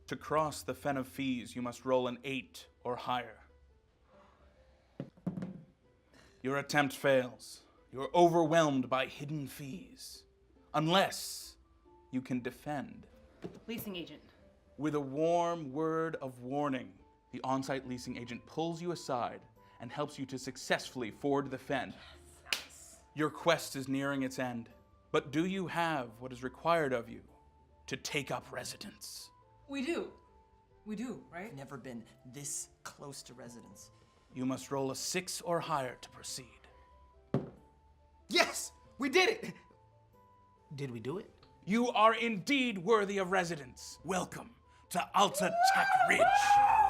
To cross the fen of fees, you must roll an 8 or higher. Your attempt fails. You're overwhelmed by hidden fees. Unless you can defend. Leasing agent. With a warm word of warning, the on-site leasing agent pulls you aside and helps you to successfully ford the fen. Nice. Your quest is nearing its end, but do you have what is required of you to take up residence? We do, right? I've never been this close to residence. You must roll a 6 or higher to proceed. Yes! We did it! Did we do it? You are indeed worthy of residence. Welcome to Alta Tech Ridge.